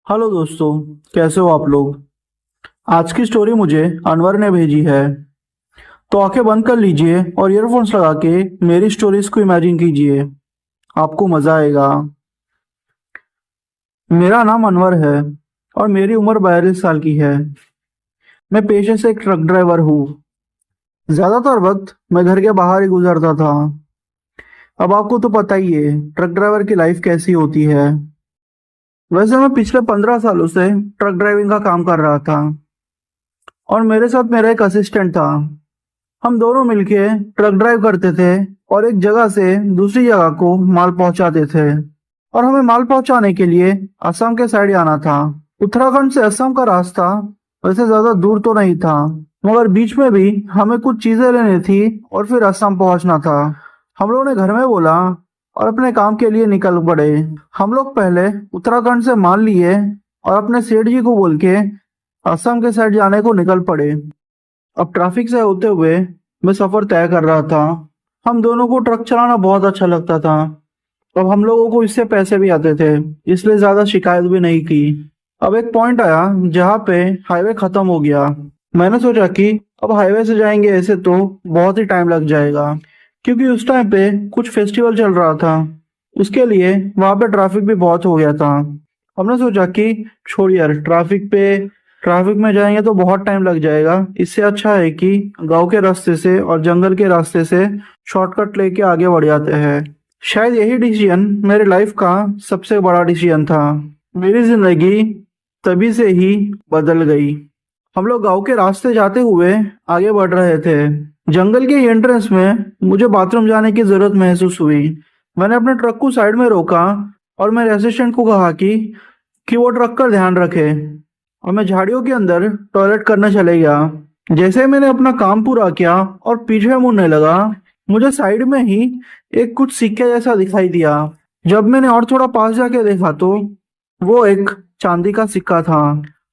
Hello दोस्तों, कैसे हो आप लोग। आज की स्टोरी मुझे अनवर ने भेजी है। तो आंखें बंद कर लीजिए और ईयरफोन्स लगा के मेरी स्टोरीज को इमेजिन कीजिए। आपको मजा आएगा। मेरा नाम अनवर है और मेरी उम्र 42 साल की है। मैं पेशे से एक ट्रक ड्राइवर हूँ। ज्यादातर वक्त मैं घर के बाहर ही गुजरता था। अब आपको तो पता ही है ट्रक ड्राइवर की लाइफ कैसी होती है। वैसे मैं पिछले 15 सालों से ट्रक ड्राइविंग का काम कर रहा था और मेरे साथ मेरा एक असिस्टेंट था। हम दोनों मिलके ट्रक ड्राइव करते थे और एक जगह से दूसरी जगह को माल पहुंचाते थे। और हमें माल पहुंचाने के लिए असम के साइड आना था। उत्तराखंड से असम का रास्ता वैसे ज्यादा दूर तो नहीं था, मगर बीच में भी हमें कुछ चीजें लेनी थी और फिर असम पहुंचना था। हम लोगों ने घर में बोला और अपने काम के लिए निकल पड़े। हम लोग पहले उत्तराखंड से माल लिए और अपने सेठ जी को बोल के असम के साइड जाने को निकल पड़े। अब ट्रैफिक से होते हुए मैं सफर तय कर रहा था। हम दोनों को ट्रक चलाना बहुत अच्छा लगता था। अब हम लोगों को इससे पैसे भी आते थे, इसलिए ज्यादा शिकायत भी नहीं की। अब एक पॉइंट आया जहाँ पे हाईवे खत्म हो गया। मैंने सोचा कि अब हाईवे से जाएंगे ऐसे तो बहुत ही टाइम लग जाएगा, क्योंकि उस टाइम पे कुछ फेस्टिवल चल रहा था। उसके लिए वहां पे ट्रैफिक भी बहुत हो गया था। हमने सोचा कि छोड़ यार, ट्रैफिक में जाएंगे तो बहुत टाइम लग जाएगा। इससे अच्छा है कि गांव के रास्ते से और जंगल के रास्ते से शॉर्टकट लेके आगे बढ़ जाते हैं। शायद यही डिसीजन मेरे लाइफ का सबसे बड़ा डिसीजन था। मेरी जिंदगी तभी से ही बदल गई। हम लोग गांव के रास्ते जाते हुए आगे बढ़ रहे थे। जंगल के एंट्रेंस में मुझे बाथरूम जाने की जरूरत महसूस हुई। मैंने अपने ट्रक को साइड में रोका और मेरे असिस्टेंट को कहा कि वो ट्रक का ध्यान रखे, और मैं झाड़ियों के अंदर टॉयलेट करने चले गया। जैसे ही मैंने अपना काम पूरा किया और पीछे मुड़ने लगा, मुझे साइड में ही एक कुछ सिक्के जैसा दिखाई दिया। जब मैंने और थोड़ा पास जाके देखा तो वो एक चांदी का सिक्का था।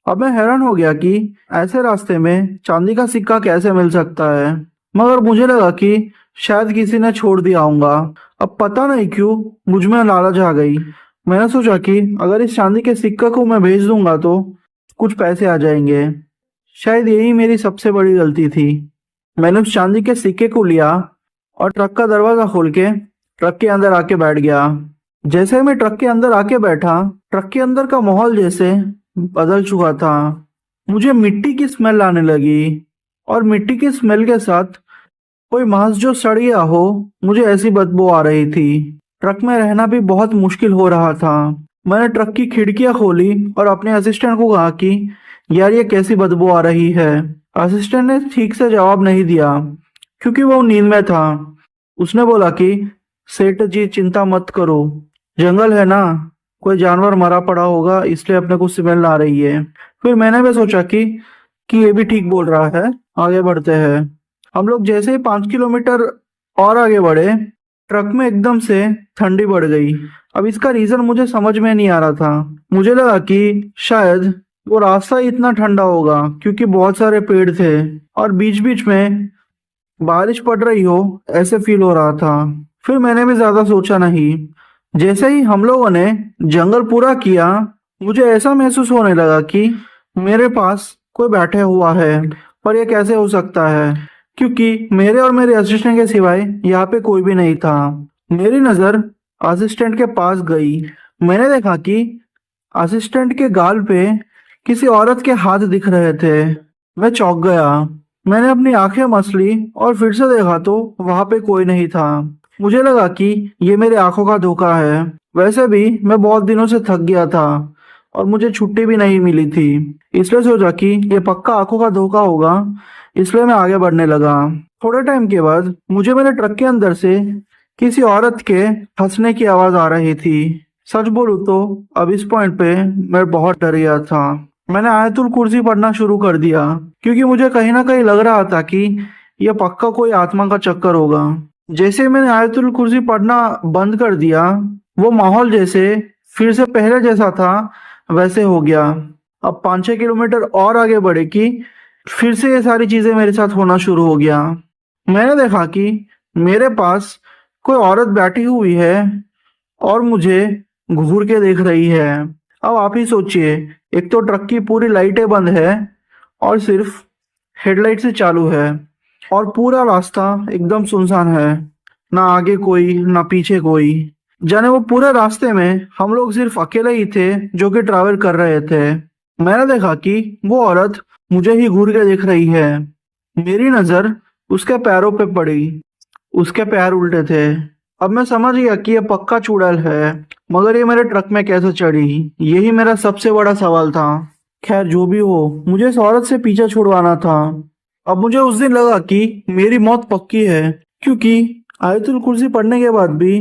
अब मैं हैरान हो गया कि ऐसे रास्ते में चांदी का सिक्का कैसे मिल सकता है, मगर मुझे लगा कि शायद किसी ने छोड़ दिया होगा। अब पता नहीं क्यों मुझ में लालच आ गई। मैंने सोचा कि अगर इस चांदी के सिक्के को मैं भेज दूंगा तो कुछ पैसे आ जाएंगे। शायद यही मेरी सबसे बड़ी गलती थी। मैंने उस चांदी के सिक्के को लिया और ट्रक का दरवाजा खोल के ट्रक के अंदर आके बैठ गया। जैसे मैं ट्रक के अंदर आके बैठा, ट्रक के अंदर का माहौल जैसे बदल चुका था। मुझे मिट्टी की स्मेल आने लगी और मिट्टी की स्मेल के साथ कोई मांस जो सड़ गया हो, मुझे ऐसी बदबू आ रही थी। ट्रक में रहना भी बहुत मुश्किल हो रहा था। मैंने ट्रक की खिड़कियां खोली और अपने असिस्टेंट को कहा कि यार ये कैसी बदबू आ रही है। असिस्टेंट ने ठीक से जवाब नहीं दिया क्योंकि वो नींद में था। उसने बोला कि सेठ जी चिंता मत करो, जंगल है ना, कोई जानवर मरा पड़ा होगा इसलिए अपने को स्मेल आ रही है। फिर मैंने भी सोचा कि ये भी ठीक बोल रहा है, आगे बढ़ते हैं। हम लोग जैसे ही 5 किलोमीटर और आगे बढ़े, ट्रक में एकदम से ठंडी बढ़ गई। अब इसका रीजन मुझे समझ में नहीं आ रहा था। मुझे लगा कि शायद वो रास्ता ही इतना ठंडा होगा क्योंकि बहुत सारे पेड़ थे और बीच बीच में बारिश पड़ रही हो, ऐसे फील हो रहा था। फिर मैंने भी ज्यादा सोचा नहीं। जैसे ही हम लोगों ने जंगल पूरा किया, मुझे ऐसा महसूस होने लगा कि मेरे पास कोई बैठे हुआ है। पर यह कैसे हो सकता है, क्योंकि मेरे और मेरे असिस्टेंट के सिवाय यहाँ पे कोई भी नहीं था। मेरी नजर असिस्टेंट के पास गई। मैंने देखा कि असिस्टेंट के गाल पे किसी औरत के हाथ दिख रहे थे। मैं चौंक गया। मैंने अपनी आंखें मसली और फिर से देखा तो वहां पे कोई नहीं था। मुझे लगा कि ये मेरे आंखों का धोखा है। वैसे भी मैं बहुत दिनों से थक गया था और मुझे छुट्टी भी नहीं मिली थी, इसलिए सोचा कि ये पक्का आंखों का धोखा होगा। इसलिए मैं आगे बढ़ने लगा। थोड़े टाइम के बाद मुझे मेरे ट्रक के अंदर से किसी औरत के हंसने की आवाज आ रही थी। सच बोलूं तो अब इस पॉइंट पे मैं बहुत डर गया था। मैंने आयतुल कुर्सी पढ़ना शुरू कर दिया क्योंकि मुझे कहीं ना कहीं लग रहा था कि यह पक्का कोई आत्मा का चक्कर होगा। जैसे ही मैंने आयतुल कुर्सी पढ़ना बंद कर दिया, वो माहौल जैसे फिर से पहले जैसा था वैसे हो गया। अब 5-6 किलोमीटर और आगे बढ़े कि फिर से ये सारी चीजें मेरे साथ होना शुरू हो गया। मैंने देखा कि मेरे पास कोई औरत बैठी हुई है और मुझे घूर के देख रही है। अब आप ही सोचिए, एक तो ट्रक की पूरी लाइटें बंद है और सिर्फ हेडलाइट से चालू है, और पूरा रास्ता एकदम सुनसान है। ना आगे कोई ना पीछे कोई। जाने वो पूरे रास्ते में हम लोग सिर्फ अकेले ही थे जो कि ट्रैवल कर रहे थे। मैंने देखा कि वो औरत मुझे ही घूर के देख रही है। मेरी नजर उसके पैरों पे पड़ी। उसके पैर उल्टे थे। अब मैं समझ गया कि ये पक्का चुड़ैल है, मगर ये मेरे ट्रक में कैसे चढ़ी, यही मेरा सबसे बड़ा सवाल था। खैर जो भी हो, मुझे इस औरत से पीछा छुड़वाना था। अब मुझे उस दिन लगा कि मेरी मौत पक्की है, क्योंकि आयतुल कुर्सी पढ़ने के बाद भी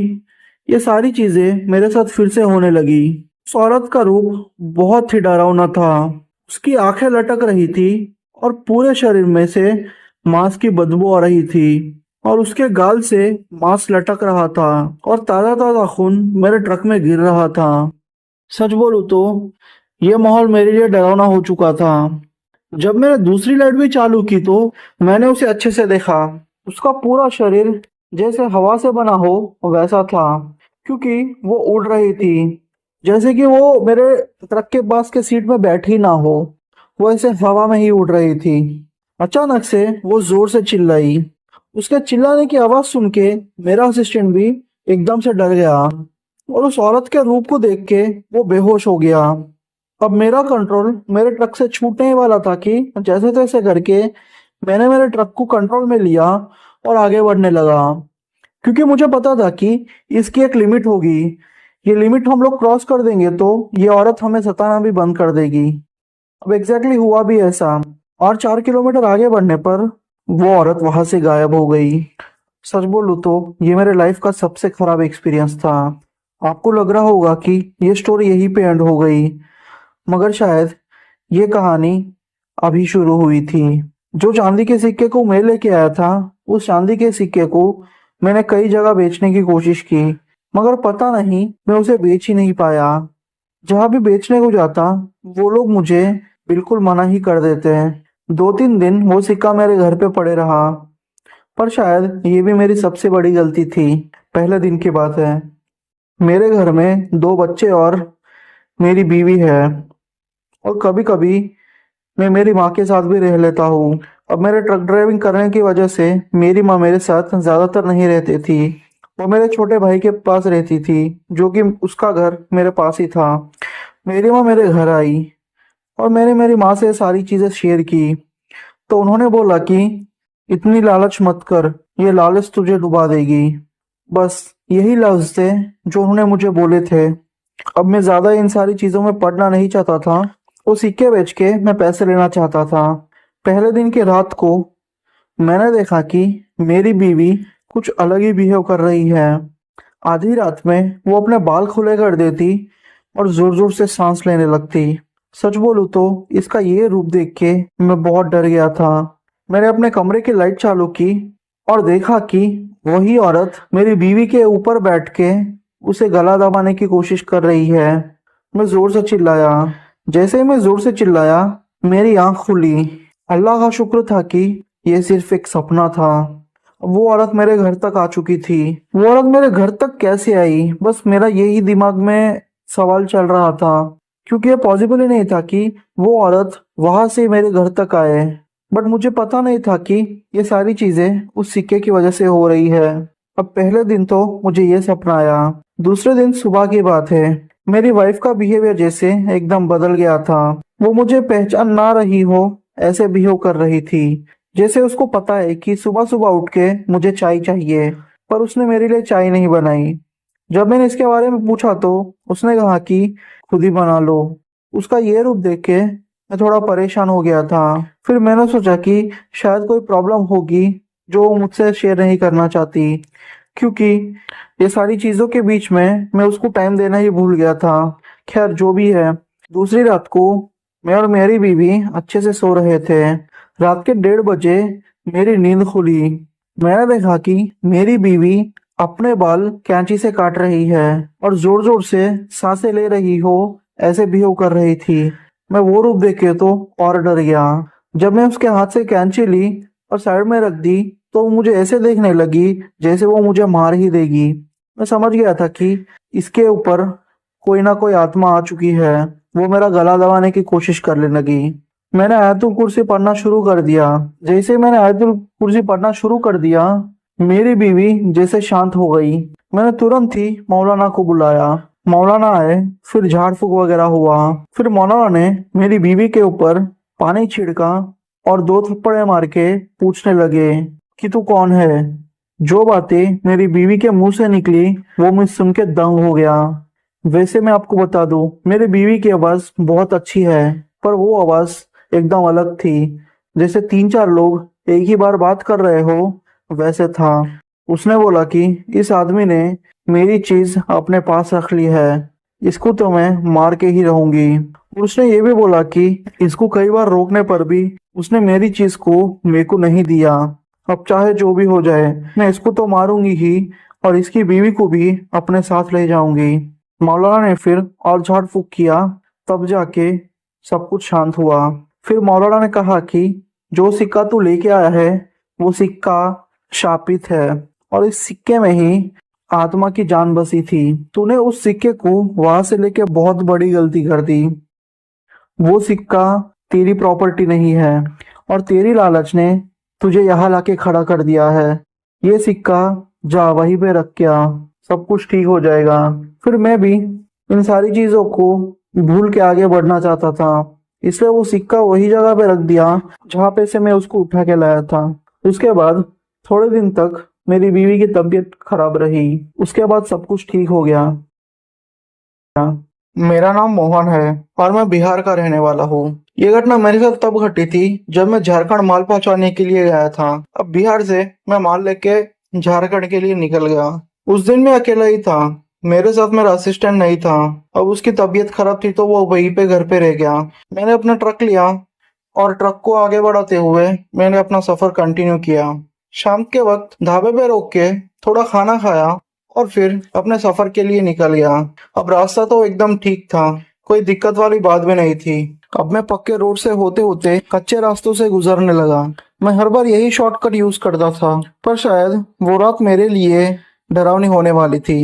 ये सारी चीजें मेरे साथ फिर से होने लगी। उस औरत का रूप बहुत ही डरावना था। उसकी आंखें लटक रही थी और पूरे शरीर में से मांस की बदबू आ रही थी, और उसके गाल से मांस लटक रहा था और ताजा ताजा खून मेरे ट्रक में गिर रहा था। सच बोलूं तो ये माहौल मेरे लिए डरावना हो चुका था। जब मैंने दूसरी लाइट भी चालू की तो मैंने उसे अच्छे से देखा। उसका पूरा शरीर जैसे हवा से बना हो वैसा था, क्योंकि वो उड़ रही थी, जैसे कि वो मेरे ट्रक के पास के सीट में बैठी ना हो, वो ऐसे हवा में ही उड़ रही थी। अचानक से वो जोर से चिल्लाई। उसके चिल्लाने की आवाज सुन के मेरा असिस्टेंट भी एकदम से डर गया, और उस औरत के रूप को देख के वो बेहोश हो गया। अब मेरा कंट्रोल मेरे ट्रक से छूटने ही वाला था कि जैसे तैसे करके मैंने मेरे ट्रक को कंट्रोल में लिया और आगे बढ़ने लगा, क्योंकि मुझे पता था कि इसकी एक लिमिट होगी। ये लिमिट हम लोग क्रॉस कर देंगे तो ये औरत हमें सताना भी बंद कर देगी। अब एग्जैक्टली हुआ भी ऐसा, और 4 किलोमीटर आगे बढ़ने पर वो औरत वहां से गायब हो गई। सच बोलूं तो ये मेरे लाइफ का सबसे खराब एक्सपीरियंस था। आपको लग रहा होगा कि ये स्टोरी यहीं पे एंड हो गई, मगर शायद ये कहानी अभी शुरू हुई थी। जो चांदी के सिक्के को मैं लेके आया था, उस चांदी के सिक्के को मैंने कई जगह बेचने की कोशिश की, मगर पता नहीं मैं उसे बेच ही नहीं पाया। जहां भी बेचने को जाता वो लोग मुझे बिल्कुल मना ही कर देते हैं। 2-3 दिन वो सिक्का मेरे घर पे पड़े रहा। पर शायद ये भी मेरी सबसे बड़ी गलती थी। पहले दिन की बात है, मेरे घर में 2 बच्चे और मेरी बीवी है, और कभी कभी मैं मेरी माँ के साथ भी रह लेता हूँ। अब मेरे ट्रक ड्राइविंग करने की वजह से मेरी माँ मेरे साथ ज़्यादातर नहीं रहती थी। वो मेरे छोटे भाई के पास रहती थी, जो कि उसका घर मेरे पास ही था। मेरी माँ मेरे घर आई और मैंने मेरी माँ से सारी चीज़ें शेयर की, तो उन्होंने बोला कि इतनी लालच मत कर, ये लालच तुझे डुबा देगी। बस यही लफ्ज़ थे जो उन्होंने मुझे बोले थे। अब मैं ज़्यादा इन सारी चीज़ों में पढ़ना नहीं चाहता था। वो सिक्के बेच के मैं पैसे लेना चाहता था। पहले दिन की रात को मैंने देखा कि मेरी बीवी कुछ अलग ही बिहेव कर रही है। आधी रात में वो अपने बाल खुले कर देती और जोर जोर से सांस लेने लगती। सच बोलूं तो इसका ये रूप देख के मैं बहुत डर गया था। मैंने अपने कमरे की लाइट चालू की और देखा कि वही औरत मेरी बीवी के ऊपर बैठ के उसे गला दबाने की कोशिश कर रही है। मैं जोर से चिल्लाया। जैसे ही मैं जोर से चिल्लाया, मेरी आंख खुली। अल्लाह का शुक्र था कि यह सिर्फ एक सपना था। वो औरत मेरे घर तक आ चुकी थी। वो औरत मेरे घर तक कैसे आई, बस मेरा यही दिमाग में सवाल चल रहा था, क्योंकि ये पॉसिबल ही नहीं था कि वो औरत वहां से मेरे घर तक आए। बट मुझे पता नहीं था कि ये सारी चीजें उस सिक्के की वजह से हो रही है। अब पहले दिन तो मुझे ये सपना आया। दूसरे दिन सुबह की बात है, मेरी वाइफ का बिहेवियर जैसे एकदम बदल गया था। वो मुझे पहचान ना रही हो ऐसे बिहेव कर रही थी, जैसे उसको पता है कि सुबह सुबह उठ के मुझे चाय चाहिए, पर उसने मेरे लिए चाय नहीं बनाई। जब मैंने इसके बारे में पूछा तो उसने कहा कि खुद ही बना लो। उसका ये रूप देख के मैं थोड़ा परेशान हो गया था। फिर मैंने सोचा कि शायद कोई प्रॉब्लम होगी जो वो मुझसे शेयर नहीं करना चाहती, क्योंकि ये सारी चीजों के बीच में मैं उसको टाइम देना ही भूल गया था। खैर जो भी है, दूसरी रात को मैं और मेरी बीवी अच्छे से सो रहे थे। रात के 1:30 बजे मेरी नींद खुली। मैंने देखा कि मेरी बीवी अपने बाल कैंची से काट रही है और जोर जोर से सांसें ले रही हो ऐसे बिहेव कर रही थी। मैं वो रूप देख के तो और डर गया। जब मैं उसके हाथ से कैंची ली और साइड में रख दी, तो वो मुझे ऐसे देखने लगी जैसे वो मुझे मार ही देगी। मैं समझ गया था कि इसके ऊपर कोई ना कोई आत्मा आ चुकी है। वो मेरा गला दबाने की कोशिश करने लगी। मैंने आयतुल कुर्सी पढ़ना शुरू कर दिया। जैसे ही मैंने आयतुल कुर्सी पढ़ना शुरू कर दिया, मेरी बीवी जैसे शांत हो गई। मैंने तुरंत ही मौलाना को बुलाया। मौलाना आए, फिर झाड़ फूक वगैरह हुआ। फिर मौलाना ने मेरी बीवी के ऊपर पानी छिड़का और 2 थप्पड़े मार के पूछने लगे कि तू कौन है। जो बातें मेरी बीवी के मुंह से निकली वो मैं सुन के दंग हो गया। वैसे मैं आपको बता दूं, मेरी बीवी की आवाज बहुत अच्छी है, पर वो आवाज एकदम अलग थी। जैसे 3-4 लोग एक ही बार बात कर रहे हो वैसे था। उसने बोला कि इस आदमी ने मेरी चीज अपने पास रख ली है, इसको तो मैं मार के ही रहूंगी। और उसने ये भी बोला कि इसको कई बार रोकने पर भी उसने मेरी चीज को मेरे को नहीं दिया। अब चाहे जो भी हो जाए, मैं इसको तो मारूंगी ही और इसकी बीवी को भी अपने साथ ले जाऊंगी। मौलाना ने फिर और झाड़ फूक किया, तब जाके सब कुछ शांत हुआ। फिर मौलाना ने कहा कि जो सिक्का तू लेके आया है वो सिक्का शापित है और इस सिक्के में ही आत्मा की जान बसी थी। तूने उस सिक्के को वहां से लेके बहुत बड़ी गलती कर दी। वो सिक्का तेरी प्रॉपर्टी नहीं है और तेरी लालच ने तुझे यहाँ लाके खड़ा कर दिया है। ये सिक्का जा वहीं पे रख के आ, सब कुछ ठीक हो जाएगा। फिर मैं भी इन सारी चीजों को भूल के आगे बढ़ना चाहता था, इसलिए वो सिक्का वही जगह पे रख दिया जहाँ पे से मैं उसको उठा के लाया था। उसके बाद थोड़े दिन तक मेरी बीवी की तबीयत खराब रही। उसके बाद सब कुछ ठीक हो गया। मेरा नाम मोहन है और मैं बिहार का रहने वाला हूँ। ये घटना मेरे साथ तब घटी थी जब मैं झारखंड माल पहुंचाने के लिए गया था। अब बिहार से मैं माल लेके झारखंड के लिए निकल गया। उस दिन मैं अकेला ही था, मेरे साथ मेरा असिस्टेंट नहीं था। अब उसकी तबीयत खराब थी तो वो वहीं पे घर पे रह गया। मैंने अपना ट्रक लिया और ट्रक को आगे बढ़ाते हुए मैंने अपना सफर कंटिन्यू किया। शाम के वक्त ढाबे पे रोक के थोड़ा खाना खाया और फिर अपने सफर के लिए निकल गया। अब रास्ता तो एकदम ठीक था, कोई दिक्कत वाली बात भी नहीं थी। अब मैं पक्के रोड से होते होते कच्चे रास्तों से गुजरने लगा। मैं हर बार यही शॉर्टकट यूज करता था, पर शायद वो रात मेरे लिए डरावनी होने वाली थी।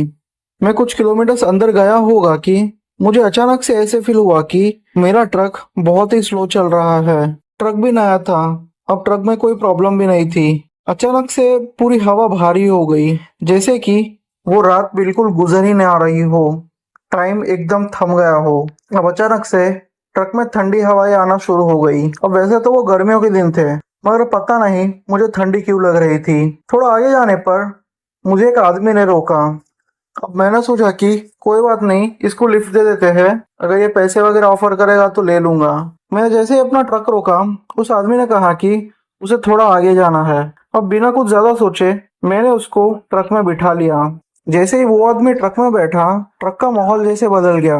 मैं कुछ किलोमीटर अंदर गया होगा कि मुझे अचानक से ऐसे फील हुआ कि मेरा ट्रक बहुत ही स्लो चल रहा है। ट्रक भी नया था, अब ट्रक में कोई प्रॉब्लम भी नहीं थी। अचानक से पूरी हवा भारी हो गई, जैसे कि वो रात बिल्कुल गुजर ही नहीं आ रही हो, टाइम एकदम थम गया हो। अब अचानक से ट्रक में ठंडी हवाएं आना शुरू हो गई। अब वैसे तो वो गर्मियों के दिन थे, मगर पता नहीं मुझे ठंडी क्यों लग रही थी। थोड़ा आगे जाने पर मुझे एक आदमी ने रोका। अब मैंने सोचा कि कोई बात नहीं, इसको लिफ्ट दे देते हैं, अगर ये पैसे वगैरह ऑफर करेगा तो ले लूंगा। मैंने जैसे ही अपना ट्रक रोका, उस आदमी ने कहा कि उसे थोड़ा आगे जाना है। अब बिना कुछ ज्यादा सोचे मैंने उसको ट्रक में बिठा लिया। जैसे ही वो आदमी ट्रक में बैठा, ट्रक का माहौल जैसे बदल गया।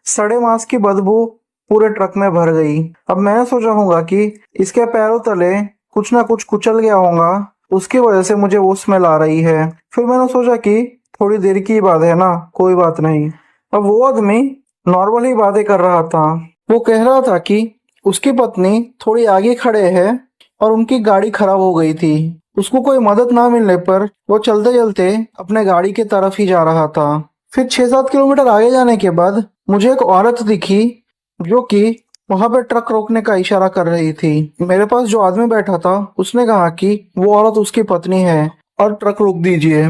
सड़े मांस की बदबू पूरे ट्रक में भर गई। अब मैंने सोचा होगा कि इसके पैरों तले कुछ ना कुछ कुचल गया होगा, उसकी वजह से मुझे वो स्मेल आ रही है। फिर मैंने सोचा कि थोड़ी देर की बात है ना, कोई बात नहीं। अब वो आदमी नॉर्मल ही बातें कर रहा था। वो कह रहा था कि उसकी पत्नी थोड़ी आगे खड़े है और उनकी गाड़ी खराब हो गई थी। उसको कोई मदद ना मिलने पर वो चलते चलते अपने गाड़ी की तरफ ही जा रहा था। फिर 6-7 किलोमीटर आगे जाने के बाद मुझे एक औरत दिखी जो कि वहां पे ट्रक रोकने का इशारा कर रही थी। मेरे पास जो आदमी बैठा था उसने कहा कि वो औरत उसकी पत्नी है और ट्रक रोक दीजिए।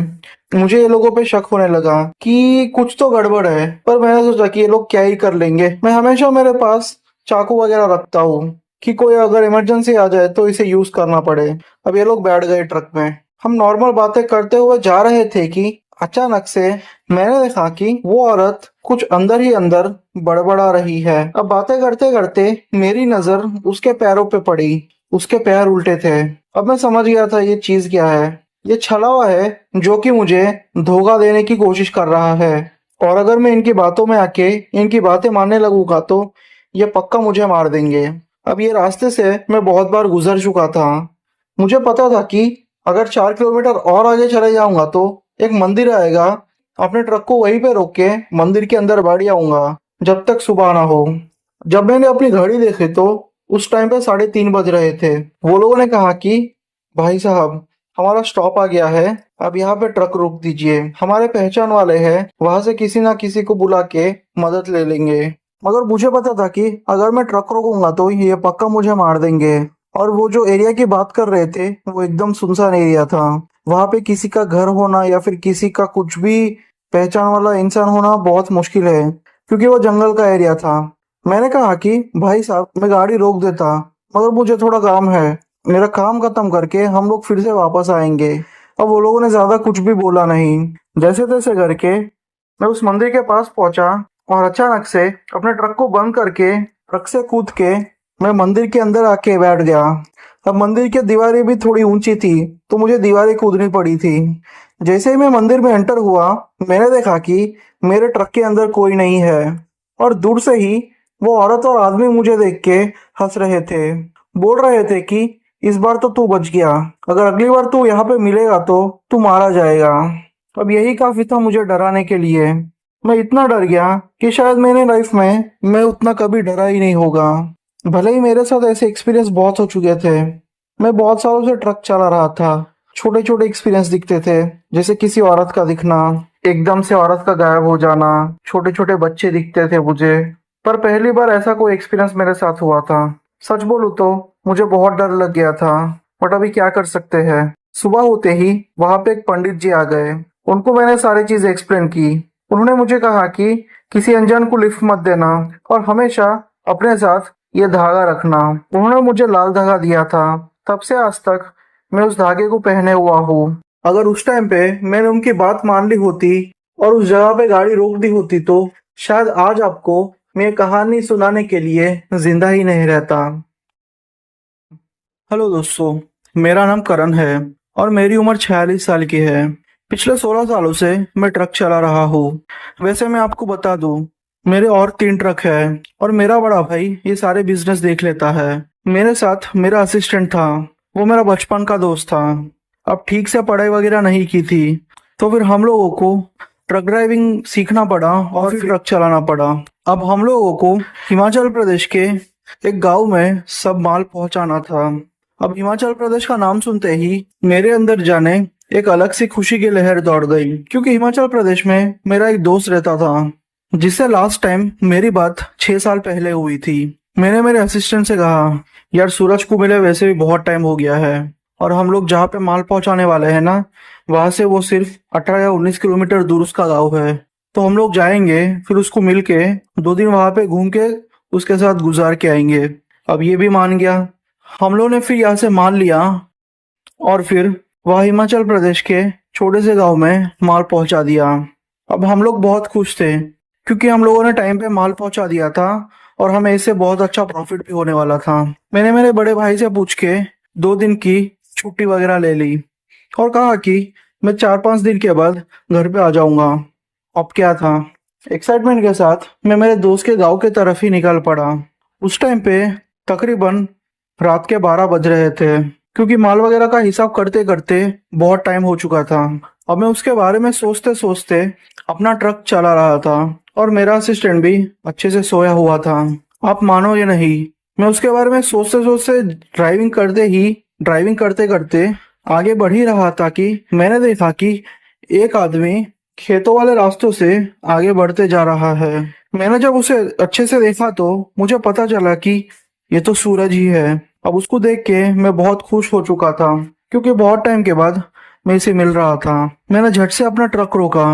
मुझे ये लोगों पे शक होने लगा कि कुछ तो गड़बड़ है, पर मैंने सोचा कि ये लोग क्या ही कर लेंगे। मैं हमेशा मेरे पास चाकू वगैरह रखता हूँ कि कोई अगर इमरजेंसी आ जाए तो इसे यूज करना पड़े। अब ये लोग बैठ गए ट्रक में। हम नॉर्मल बातें करते हुए जा रहे थे कि अचानक से मैंने देखा कि वो औरत कुछ अंदर ही अंदर बड़बड़ा रही है। अब बातें करते करते मेरी नजर उसके पैरों पे पड़ी। उसके पैर उल्टे थे। अब मैं समझ गया था ये चीज क्या है। ये छलावा है जो कि मुझे धोखा देने की कोशिश कर रहा है, और अगर मैं इनकी बातों में आके इनकी बातें मानने लगूंगा तो ये पक्का मुझे मार देंगे। अब ये रास्ते से मैं बहुत बार गुजर चुका था। मुझे पता था कि अगर 4 किलोमीटर और आगे चले जाऊंगा तो एक मंदिर आएगा। अपने ट्रक को वहीं पे रोक के मंदिर के अंदर बैठ जाऊंगा जब तक सुबह ना हो। जब मैंने अपनी घड़ी देखी तो उस टाइम पे 3:30 बज रहे थे। वो लोगों ने कहा कि भाई साहब, हमारा स्टॉप आ गया है, अब यहाँ पे ट्रक रोक दीजिए। हमारे पहचान वाले हैं, वहां से किसी ना किसी को बुला के मदद ले लेंगे। मगर मुझे पता था कि अगर मैं ट्रक रोकूंगा तो ये पक्का मुझे मार देंगे। और वो जो एरिया की बात कर रहे थे वो एकदम सुनसान एरिया था। वहां पे किसी का घर होना या फिर किसी का कुछ भी पहचान वाला इंसान होना बहुत मुश्किल है, क्योंकि वो जंगल का एरिया था। मैंने कहा कि भाई साहब, मैं गाड़ी रोक देता, मगर मुझे थोड़ा काम है। मेरा काम खत्म करके हम लोग फिर से वापस आएंगे। अब वो लोगों ने ज्यादा कुछ भी बोला नहीं। जैसे तैसे करके मैं उस मंदिर के पास पहुंचा और अचानक से अपने ट्रक को बंद करके ट्रक से कूद के मैं मंदिर के अंदर आके बैठ गया। अब मंदिर की दीवारें भी थोड़ी ऊंची थी, तो मुझे दीवारें कूदनी पड़ी थी। जैसे ही मैं मंदिर में एंटर हुआ, मैंने देखा कि मेरे ट्रक के अंदर कोई नहीं है। और दूर से ही वो औरत और आदमी मुझे देख के हंस रहे थे। बोल रहे थे कि इस बार तो तू बच गया, अगर अगली बार तू यहाँ पे मिलेगा तो तू मारा जाएगा। अब यही काफी था मुझे डराने के लिए। मैं इतना डर गया कि शायद मेरे लाइफ में मैं उतना कभी डरा ही नहीं होगा। भले ही मेरे साथ ऐसे एक्सपीरियंस बहुत हो चुके थे। मैं बहुत सालों से ट्रक चला रहा था। छोटे छोटे एक्सपीरियंस दिखते थे, जैसे किसी औरत का दिखना, एकदम से औरत का गायब हो जाना, छोटे छोटे बच्चे दिखते थे मुझे। पर पहली बार ऐसा कोई एक्सपीरियंस मेरे साथ हुआ था। सच बोलूं तो मुझे बहुत डर लग गया था, बट अभी क्या कर सकते हैं। सुबह होते ही वहां पे एक पंडित जी आ गए। उनको मैंने सारी चीजें एक्सप्लेन की। उन्होंने मुझे कहा कि किसी अनजान को लिफ्ट मत देना और हमेशा अपने साथ ये धागा रखना। उन्होंने मुझे लाल धागा दिया था। तब से आज तक मैं उस धागे को पहने हुआ हूँ। अगर उस टाइम पे मैंने उनकी बात मान ली होती और उस जगह पे गाड़ी रोक दी होती तो शायद आज आपको मैं कहानी सुनाने के लिए जिंदा ही नहीं रहता। हेलो दोस्तों, मेरा नाम करण है और मेरी उम्र 46 साल की है। पिछले 16 सालों से मैं ट्रक चला रहा हूँ। वैसे मैं आपको बता दूं, मेरे और 3 ट्रक है और मेरा बड़ा भाई ये सारे बिजनेस देख लेता है। मेरे साथ मेरा असिस्टेंट था, वो मेरा बचपन का दोस्त था। अब ठीक से पढ़ाई वगैरह नहीं की थी, तो फिर हम लोगों को ट्रक ड्राइविंग सीखना पड़ा और फिर ट्रक चलाना पड़ा। अब हम लोगों को हिमाचल प्रदेश के एक गांव में सब माल पहुंचाना था। अब हिमाचल प्रदेश का नाम सुनते ही मेरे अंदर जाने एक अलग सी खुशी की लहर दौड़ गई, क्योंकि हिमाचल प्रदेश में मेरा एक दोस्त रहता था जिससे लास्ट टाइम मेरी बात 6 साल पहले हुई थी। मैंने मेरे असिस्टेंट से कहा, यार सूरज को मिले वैसे भी बहुत टाइम हो गया है और हम लोग जहाँ पे माल पहुंचाने वाले हैं ना, वहां से वो सिर्फ 18 या 19 किलोमीटर दूर उसका गाँव है। तो हम लोग जाएंगे, फिर उसको मिल के 2 दिन वहां पे घूम के उसके साथ गुजार के आएंगे। अब ये भी मान गया। हम लोग ने फिर यहाँ से मान लिया और फिर वह हिमाचल प्रदेश के छोटे से गांव में माल पहुंचा दिया। अब हम लोग बहुत खुश थे, क्योंकि हम लोगों ने टाइम पे माल पहुंचा दिया था और हमें इससे बहुत अच्छा प्रॉफिट भी होने वाला था। मैंने मेरे बड़े भाई से पूछ के 2 दिन की छुट्टी वगैरह ले ली और कहा कि मैं 4-5 दिन के बाद घर पे आ जाऊंगा। अब क्या था, एक्साइटमेंट के साथ मैं मेरे दोस्त के गांव के तरफ ही निकल पड़ा। उस टाइम पे तकरीबन रात के 12 बज रहे थे, क्योंकि माल वगैरह का हिसाब करते करते बहुत टाइम हो चुका था। अब मैं उसके बारे में सोचते सोचते अपना ट्रक चला रहा था और मेरा असिस्टेंट भी अच्छे से सोया हुआ था। आप मानोगे नहीं, मैं उसके बारे में सोचते सोचते ड्राइविंग करते करते आगे बढ़ ही रहा था कि मैंने देखा कि एक आदमी खेतों वाले रास्तों से आगे बढ़ते जा रहा है। मैंने जब उसे अच्छे से देखा तो मुझे पता चला कि ये तो सूरज ही है। अब उसको देख के मैं बहुत खुश हो चुका था, क्योंकि बहुत टाइम के बाद मैं इसे मिल रहा था। मैंने झट से अपना ट्रक रोका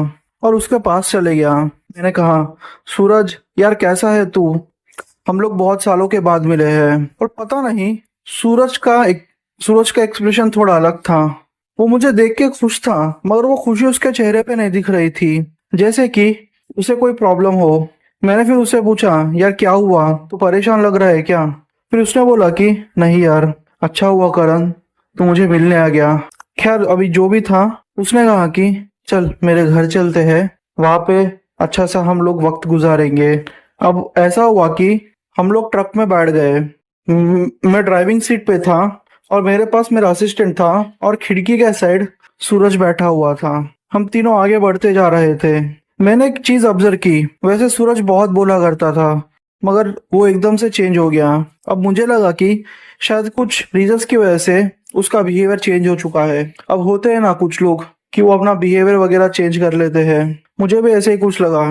और उसके पास चले गया। मैंने कहा, सूरज यार कैसा है तू? हम लोग बहुत सालों के बाद मिले हैं। और पता नहीं, सूरज का एक्सप्रेशन थोड़ा अलग था। वो मुझे देख के खुश था, मगर वो खुशी उसके चेहरे पे नहीं दिख रही थी, जैसे कि उसे कोई प्रॉब्लम हो। मैंने फिर उससे पूछा, यार क्या हुआ, तू परेशान लग रहा है क्या? फिर उसने बोला कि नहीं यार, अच्छा हुआ करण तू मुझे मिलने आ गया। खैर अभी जो भी था, उसने कहा कि चल मेरे घर चलते हैं, वहां पे अच्छा सा हम लोग वक्त गुजारेंगे। अब ऐसा हुआ कि हम लोग ट्रक में बैठ गए। मैं ड्राइविंग सीट पे था और मेरे पास मेरा असिस्टेंट था और खिड़की के साइड सूरज बैठा हुआ था। हम तीनों आगे बढ़ते जा रहे थे। मैंने एक चीज ऑब्जर्व की, वैसे सूरज बहुत बोला करता था, मगर वो एकदम से चेंज हो गया। अब मुझे लगा कि शायद कुछ रीजंस की वजह से उसका बिहेवियर चेंज हो चुका है। अब होते हैं ना कुछ लोग कि वो अपना बिहेवियर वगैरह चेंज कर लेते हैं, मुझे भी ऐसे ही कुछ लगा।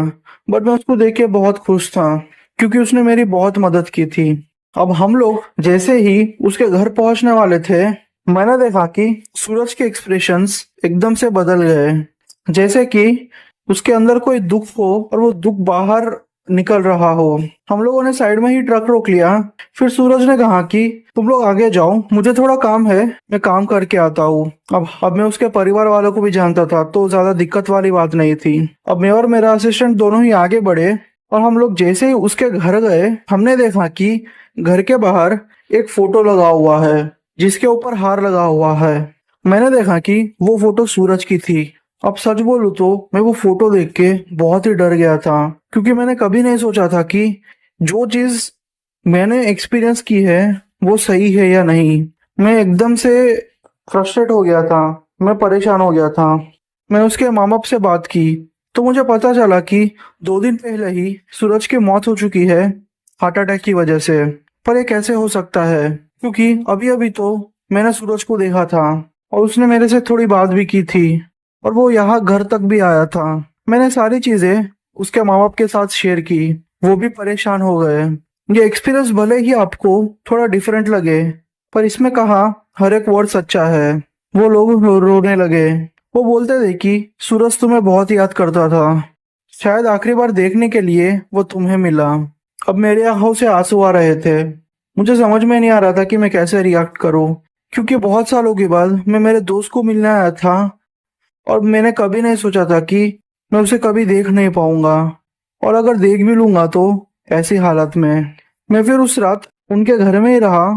बट मैं उसको देख के बहुत खुश था क्योंकि उसने मेरी बहुत मदद की थी। अब हम लोग जैसे ही उसके घर पहुंचने वाले थे, मैंने देखा कि सूरज के एक्सप्रेशंस एकदम से बदल गए, जैसे कि उसके अंदर कोई दुख हो और वो दुख बाहर निकल रहा हो। हम लोगों ने साइड में ही ट्रक रोक लिया। फिर सूरज ने कहा कि तुम लोग आगे जाओ, मुझे थोड़ा काम है, मैं काम करके आता हूँ। अब मैं उसके परिवार वालों को भी जानता था तो ज्यादा दिक्कत वाली बात नहीं थी। अब मैं और मेरा असिस्टेंट दोनों ही आगे बढ़े और हम लोग जैसे ही उसके घर गए, हमने देखा कि घर के बाहर एक फोटो लगा हुआ है जिसके ऊपर हार लगा हुआ है। मैंने देखा कि वो फोटो सूरज की थी। अब सच बोलूं तो मैं वो फोटो देख के बहुत ही डर गया था क्योंकि मैंने कभी नहीं सोचा था कि जो चीज मैंने एक्सपीरियंस की है वो सही है या नहीं। मैं एकदम से फ्रस्ट्रेट हो गया था, मैं परेशान हो गया था। मैं उसके माँ बाप से बात की तो मुझे पता चला कि 2 दिन पहले ही सूरज की मौत हो चुकी है हार्ट अटैक की वजह से। पर ये कैसे हो सकता है, क्योंकि अभी अभी तो मैंने सूरज को देखा था और उसने मेरे से थोड़ी बात भी की थी और वो यहाँ घर तक भी आया था। मैंने सारी चीजें उसके माँ बाप के साथ शेयर की, वो भी परेशान हो गए। ये एक्सपीरियंस भले ही आपको थोड़ा डिफरेंट लगे पर इसमें कहा हर एक वर्ड सच्चा है। वो लोग रोने लगे। वो बोलते थे कि सूरज तुम्हें बहुत याद करता था, शायद आखिरी बार देखने के लिए वो तुम्हें मिला। अब मेरे आंखों से आंसू आ रहे थे। मुझे समझ में नहीं आ रहा था कि मैं कैसे रिएक्ट करूं, क्योंकि बहुत सालों के बाद मैं मेरे दोस्त को मिलने आया था और मैंने कभी नहीं सोचा था कि मैं उसे कभी देख नहीं पाऊंगा, और अगर देख भी लूंगा तो ऐसी हालत में। मैं फिर उस रात उनके घर में ही रहा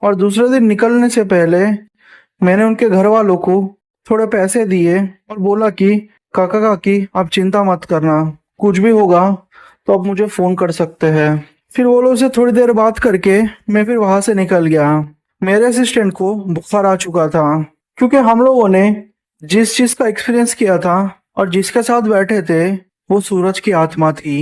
और दूसरे दिन निकलने से पहले मैंने उनके घर वालों को थोड़े पैसे दिए और बोला कि काका काकी आप चिंता मत करना, कुछ भी होगा तो आप मुझे फोन कर सकते हैं। फिर वो लोग से थोड़ी देर बात करके मैं फिर वहां से निकल गया। मेरे असिस्टेंट को बुखार आ चुका था क्योंकि हम लोगों ने जिस चीज का एक्सपीरियंस किया था और जिसके साथ बैठे थे वो सूरज की आत्मा थी।